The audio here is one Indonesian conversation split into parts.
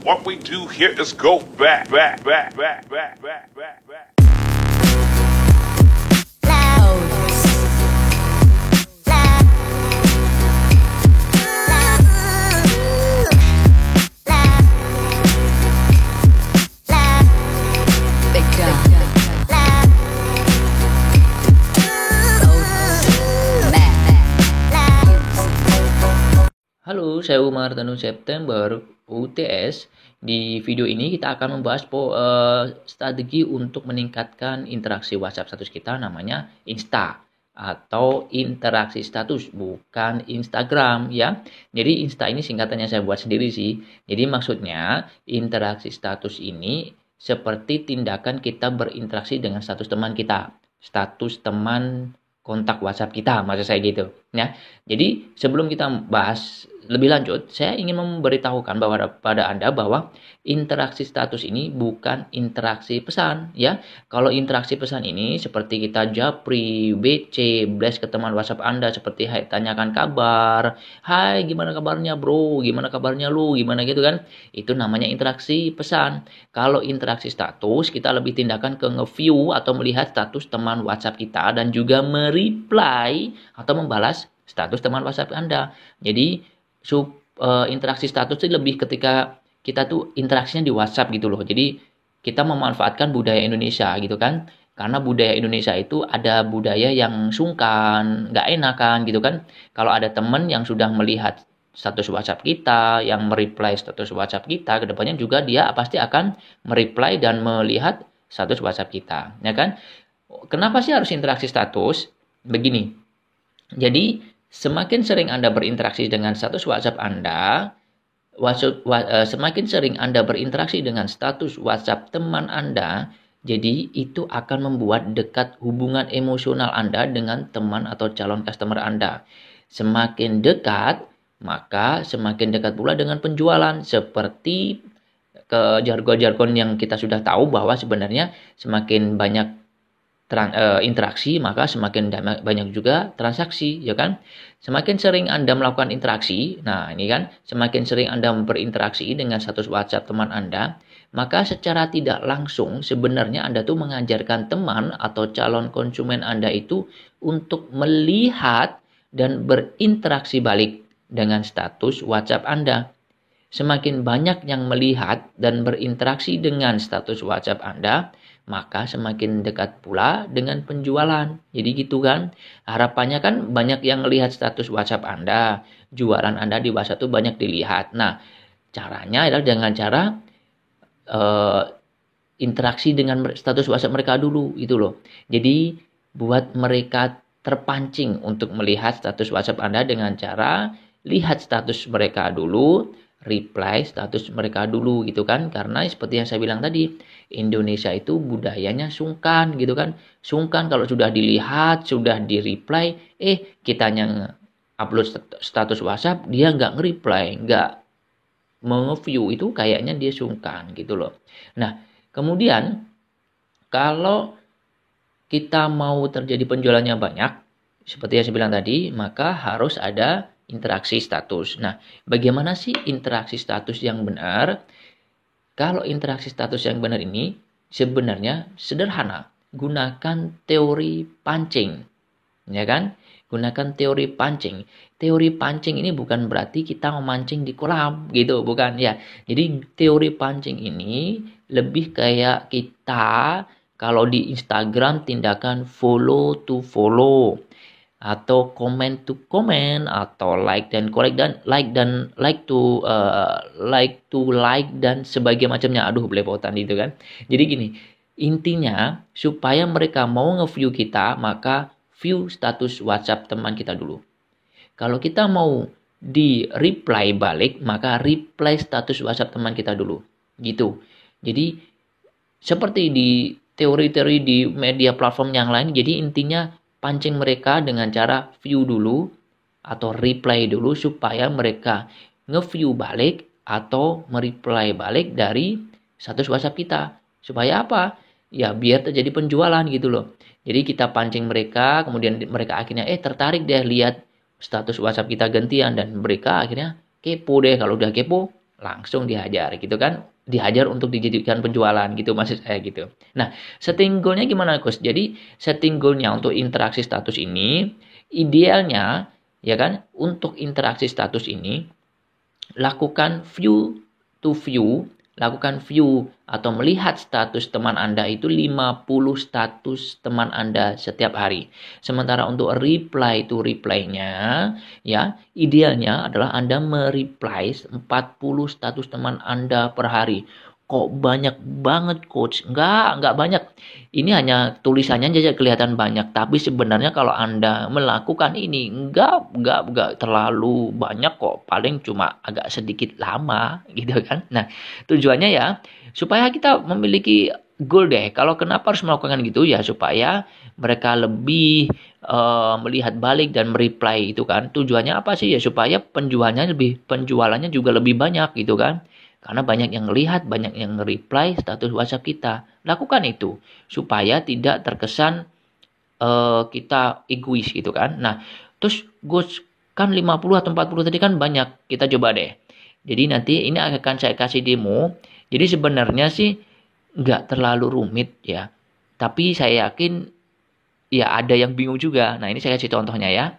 What we do here is go back, back, back, back, back, back, back, back. Halo, saya Umar Tanu September UTS. Di video ini kita akan membahas strategi untuk meningkatkan interaksi WhatsApp status kita, namanya Insta atau interaksi status, bukan Instagram ya. Jadi Insta ini singkatannya saya buat sendiri sih. Jadi maksudnya interaksi status ini seperti tindakan kita berinteraksi dengan status teman kita, status teman kontak WhatsApp kita, maksud saya gitu ya. Jadi sebelum kita bahas lebih lanjut, saya ingin memberitahukan pada Anda bahwa interaksi status ini bukan interaksi pesan ya. Kalau interaksi pesan ini seperti kita japri, BC, blast ke teman WhatsApp Anda seperti hai, tanyakan kabar, hai gimana kabarnya bro, gimana kabarnya lu, gimana gitu kan. Itu namanya interaksi pesan. Kalau interaksi status, kita lebih tindakan ke nge-view atau melihat status teman WhatsApp kita dan juga reply atau membalas status teman WhatsApp Anda. Jadi interaksi status itu lebih ketika kita tuh interaksinya di WhatsApp gitu loh. Jadi kita memanfaatkan budaya Indonesia gitu kan. Karena budaya Indonesia itu ada budaya yang sungkan, nggak enakan gitu kan. Kalau ada teman yang sudah melihat status WhatsApp kita, yang mereply status WhatsApp kita, kedepannya juga dia pasti akan mereply dan melihat status WhatsApp kita, ya kan? Kenapa sih harus interaksi status? Begini, jadi semakin sering Anda berinteraksi dengan status WhatsApp Anda, semakin sering Anda berinteraksi dengan status WhatsApp teman Anda, jadi itu akan membuat dekat hubungan emosional Anda dengan teman atau calon customer Anda. Semakin dekat, maka semakin dekat pula dengan penjualan. Seperti ke jargon-jargon yang kita sudah tahu bahwa sebenarnya semakin banyak interaksi, maka semakin banyak juga transaksi, ya kan? Semakin sering Anda melakukan interaksi, nah ini kan, semakin sering Anda berinteraksi dengan status WhatsApp teman Anda, maka secara tidak langsung sebenarnya Anda tuh mengajarkan teman atau calon konsumen Anda itu untuk melihat dan berinteraksi balik dengan status WhatsApp Anda. Semakin banyak yang melihat dan berinteraksi dengan status WhatsApp Anda, maka semakin dekat pula dengan penjualan. Jadi gitu kan. Harapannya kan banyak yang melihat status WhatsApp Anda. Jualan Anda di WhatsApp itu banyak dilihat. Nah, caranya adalah dengan cara interaksi dengan status WhatsApp mereka dulu. Gitu loh. Jadi buat mereka terpancing untuk melihat status WhatsApp Anda dengan cara lihat status mereka dulu, reply status mereka dulu gitu kan. Karena seperti yang saya bilang tadi, Indonesia itu budayanya sungkan gitu kan. Sungkan kalau sudah dilihat, sudah di reply, kitanya upload status WhatsApp, dia nggak nge-reply, nggak nge-view, itu kayaknya dia sungkan gitu loh. Nah, kemudian kalau kita mau terjadi penjualannya banyak, seperti yang saya bilang tadi, maka harus ada interaksi status. Nah, bagaimana sih interaksi status yang benar? Kalau interaksi status yang benar ini sebenarnya sederhana. Gunakan teori pancing. Ya kan? Gunakan teori pancing. Teori pancing ini bukan berarti kita memancing di kolam gitu, bukan ya. Jadi teori pancing ini lebih kayak kita kalau di Instagram tindakan follow to follow, atau comment to comment, atau like dan like dan sebagai macamnya. Aduh, belepotan itu kan. Jadi gini, intinya supaya mereka mau nge-view kita, maka view status WhatsApp teman kita dulu. Kalau kita mau di reply balik, maka reply status WhatsApp teman kita dulu. Gitu. Jadi seperti di teori-teori di media platform yang lain, jadi intinya pancing mereka dengan cara view dulu atau reply dulu supaya mereka nge-view balik atau mereply balik dari status WhatsApp kita. Supaya apa? Ya biar terjadi penjualan gitu loh. Jadi kita pancing mereka, kemudian mereka akhirnya tertarik deh lihat status WhatsApp kita gantian, dan mereka akhirnya kepo deh. Kalau udah kepo, langsung dihajar gitu kan. Dihajar untuk dijadikan penjualan gitu maksud saya gitu. Nah, setting goalnya gimana Coach? Jadi setting goalnya untuk interaksi status ini idealnya ya kan untuk interaksi status ini lakukan view atau melihat status teman Anda itu 50 status teman Anda setiap hari. Sementara untuk reply to reply-nya, ya, idealnya adalah Anda mereply 40 status teman Anda per hari. Kok banyak banget, Coach? Enggak banyak. Ini hanya tulisannya saja kelihatan banyak, tapi sebenarnya kalau Anda melakukan ini enggak terlalu banyak kok, paling cuma agak sedikit lama gitu kan. Nah, tujuannya ya supaya kita memiliki goal deh. Kalau kenapa harus melakukan gitu ya supaya mereka lebih melihat balik dan mereply itu kan. Tujuannya apa sih ya supaya penjualannya juga lebih banyak gitu kan. Karena banyak yang melihat, banyak yang nge-reply status WhatsApp kita. Lakukan itu supaya tidak terkesan kita egois gitu kan. Nah, terus goals kan 50 atau 40 tadi kan banyak. Kita coba deh. Jadi nanti ini akan saya kasih demo. Jadi sebenarnya sih nggak terlalu rumit ya. Tapi saya yakin ya ada yang bingung juga. Nah, ini saya kasih contohnya ya.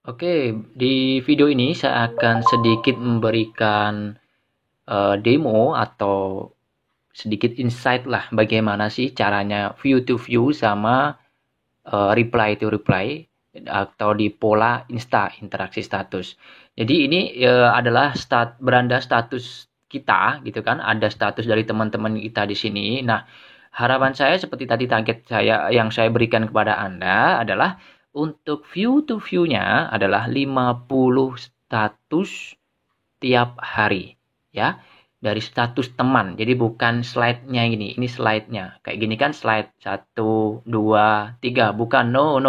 Oke, di video ini saya akan sedikit memberikan demo atau sedikit insight lah bagaimana sih caranya view to view sama reply to reply atau di pola interaksi status. Jadi ini adalah beranda status kita gitu kan, ada status dari teman-teman kita di sini. Nah, harapan saya seperti tadi target saya yang saya berikan kepada Anda adalah untuk view to view-nya adalah 50 status tiap hari ya dari status teman. Jadi bukan slide-nya ini slide-nya. Kayak gini kan slide 1, 2, 3. Bukan, no.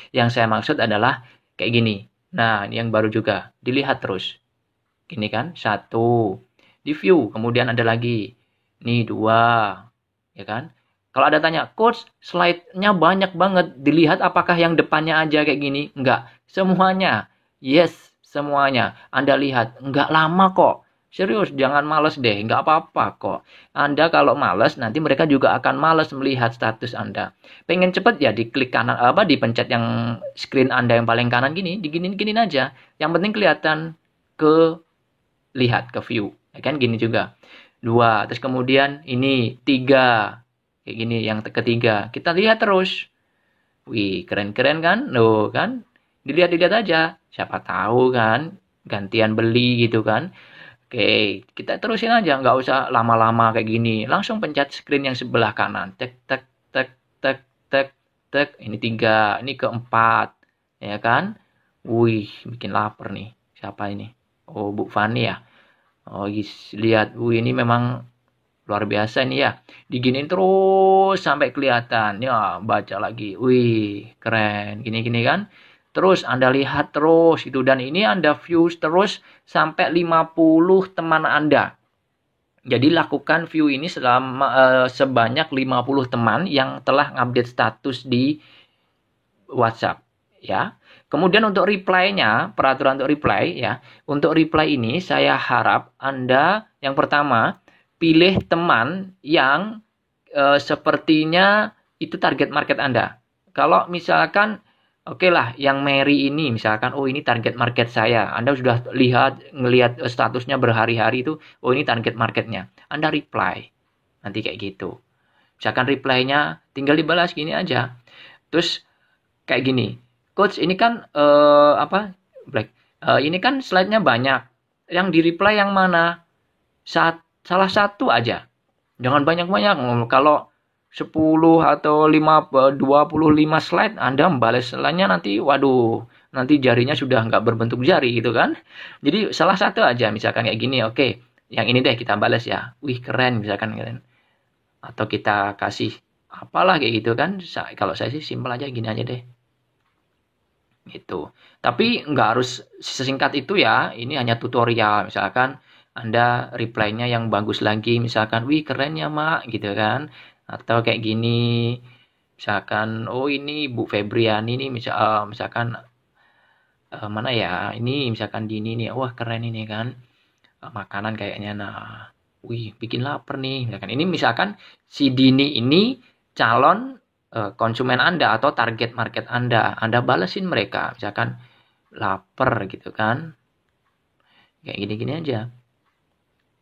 Yang saya maksud adalah kayak gini. Nah, ini yang baru juga. Dilihat terus. Gini kan, 1. Di view, kemudian ada lagi. Nih, 2. Ya kan? Kalau ada tanya, Coach, slide-nya banyak banget. Dilihat apakah yang depannya aja kayak gini? Enggak. Semuanya. Yes, semuanya. Anda lihat. Enggak lama kok. Serius, jangan males deh, nggak apa-apa kok. Anda kalau males, nanti mereka juga akan males melihat status Anda. Pengen cepet ya, diklik kanan, dipencet yang screen Anda yang paling kanan gini, diginin aja. Yang penting kelihatan lihat ke view, ya kan gini juga. 2, terus kemudian ini 3, kayak gini yang ketiga. Kita lihat terus. Wih, keren-keren kan? Loh kan? Dilihat-lihat aja. Siapa tahu kan, gantian beli gitu kan. Oke, kita terusin aja, nggak usah lama-lama kayak gini. Langsung pencet screen yang sebelah kanan. Tek, tek, tek, tek, tek, tek. Ini 3, ini keempat. Ya kan? Wih, bikin lapar nih. Siapa ini? Oh, Bu Fani ya. Oh, lihat. Wih, ini memang luar biasa ini ya. Diginiin terus sampai kelihatan. Ya, baca lagi. Wih, keren. Gini-gini kan? Terus Anda lihat terus itu dan ini Anda view terus sampai 50 teman Anda. Jadi lakukan view ini selama sebanyak 50 teman yang telah update status di WhatsApp ya. Kemudian untuk reply-nya, peraturan untuk reply ya. Untuk reply ini saya harap Anda yang pertama pilih teman yang sepertinya itu target market Anda. Kalau misalkan oke lah, yang Mary ini misalkan, oh ini target market saya. Anda sudah ngelihat statusnya berhari-hari itu, oh ini target marketnya. Anda reply, nanti kayak gitu. Misalkan reply-nya tinggal dibalas gini aja. Terus kayak gini, Coach ini kan ini kan slide-nya banyak. Yang di reply yang mana? Salah satu aja. Jangan banyak-banyak. Kalau 10 atau 25 slide Anda membalas slide-nya nanti waduh nanti jarinya sudah nggak berbentuk jari gitu kan. Jadi salah satu aja misalkan kayak gini, oke yang ini deh kita balas ya, wih keren misalkan keren. Atau kita kasih apalah kayak gitu kan. Kalau saya sih simpel aja gini aja deh gitu. Tapi nggak harus sesingkat itu ya, ini hanya tutorial. Misalkan Anda reply-nya yang bagus lagi, misalkan wih keren ya mak gitu kan. Atau kayak gini, misalkan, oh ini Bu Febriani nih, misalkan mana ya, ini misalkan di ini nih, wah keren ini kan, makanan kayaknya, nah, wih bikin lapar nih, misalkan ini, misalkan si Dini ini calon konsumen Anda atau target market Anda balesin mereka, misalkan lapar gitu kan, kayak gini-gini aja,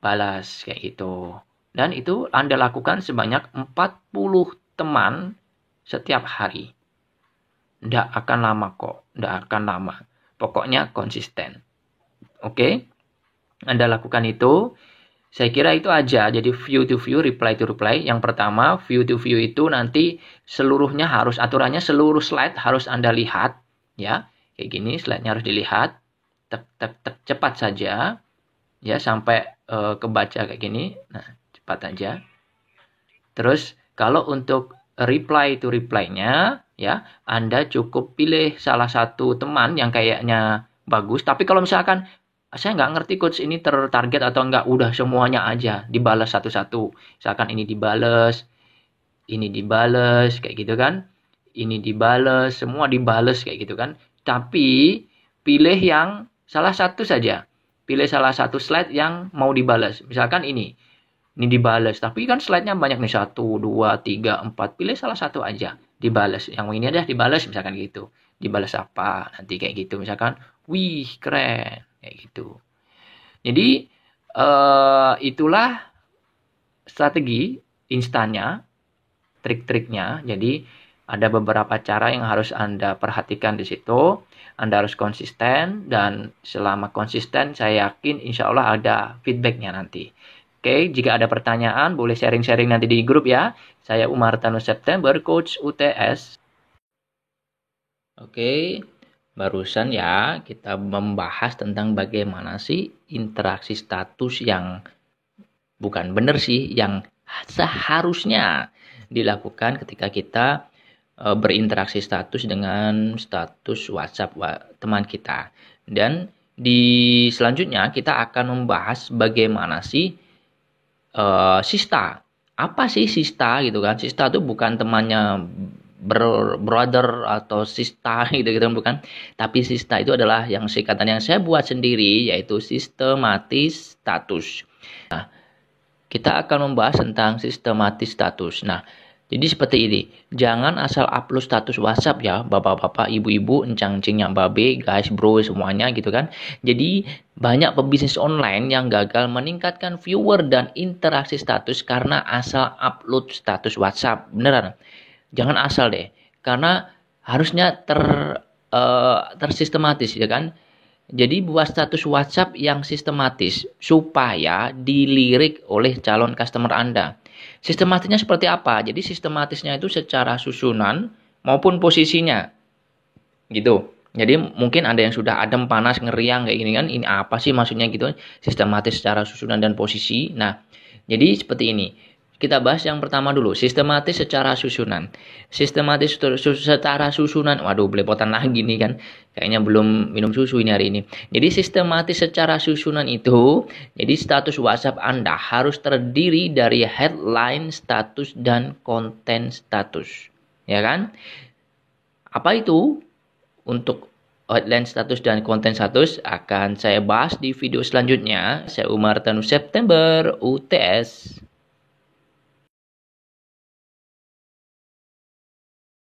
balas kayak gitu. Dan itu Anda lakukan sebanyak 40 teman setiap hari. Nggak akan lama kok, nggak akan lama. Pokoknya konsisten. Oke? Anda lakukan itu. Saya kira itu aja. Jadi view to view, reply to reply. Yang pertama, view to view itu nanti seluruhnya harus, aturannya seluruh slide harus Anda lihat. Ya, kayak gini, slide-nya harus dilihat. Tek, tek, tek, cepat saja. Ya, sampai kebaca kayak gini. Nah, cepat aja. Terus, kalau untuk reply to reply-nya, ya, Anda cukup pilih salah satu teman yang kayaknya bagus. Tapi kalau misalkan saya nggak ngerti coach ini tertarget atau nggak, udah semuanya aja dibalas satu-satu. Misalkan ini dibales, kayak gitu kan. Ini dibales, semua dibales kayak gitu kan. Tapi pilih yang salah satu saja. Pilih salah satu slide yang mau dibales. Misalkan ini dibales, tapi kan slide-nya banyak nih, 1, 2, 3, 4, pilih salah satu aja, dibales, yang ini ada dibales, misalkan gitu, dibales apa, nanti kayak gitu, misalkan, wih keren, kayak gitu. Jadi, itulah strategi instannya, trik-triknya. Jadi, ada beberapa cara yang harus Anda perhatikan di situ, Anda harus konsisten, dan selama konsisten, saya yakin insya Allah ada feedbacknya nanti. Oke, jika ada pertanyaan, boleh sharing-sharing nanti di grup ya. Saya Umar Tanus September, Coach UTS. Oke, barusan ya kita membahas tentang bagaimana sih interaksi status yang bukan benar sih, yang seharusnya dilakukan ketika kita berinteraksi status dengan status WhatsApp teman kita. Dan di selanjutnya kita akan membahas bagaimana sih Sista. Apa sih Sista gitu kan? Sista itu bukan temannya brother atau sista gitu bukan. Tapi Sista itu adalah yang singkatan yang saya buat sendiri, yaitu sistematis status. Nah, kita akan membahas tentang sistematis status. Nah, jadi seperti ini, jangan asal upload status WhatsApp ya, bapak-bapak, ibu-ibu, encang-encing yang babe, guys, bro, semuanya gitu kan. Jadi banyak pebisnis online yang gagal meningkatkan viewer dan interaksi status karena asal upload status WhatsApp. Beneran, jangan asal deh, karena harusnya tersistematis ya kan. Jadi buat status WhatsApp yang sistematis supaya dilirik oleh calon customer Anda. Sistematisnya seperti apa? Jadi sistematisnya itu secara susunan maupun posisinya. Gitu. Jadi mungkin ada yang sudah adem, panas, ngeriang kayak gini kan. Ini apa sih maksudnya gitu? Sistematis secara susunan dan posisi. Nah, jadi seperti ini. Kita bahas yang pertama dulu, sistematis secara susunan. Sistematis secara susunan, waduh belepotan lagi nih kan. Kayaknya belum minum susu ini hari ini. Jadi sistematis secara susunan itu, jadi status WhatsApp Anda harus terdiri dari headline status dan konten status. Ya kan? Apa itu? Untuk headline status dan konten status akan saya bahas di video selanjutnya. Saya Umar Tanus September, UTS.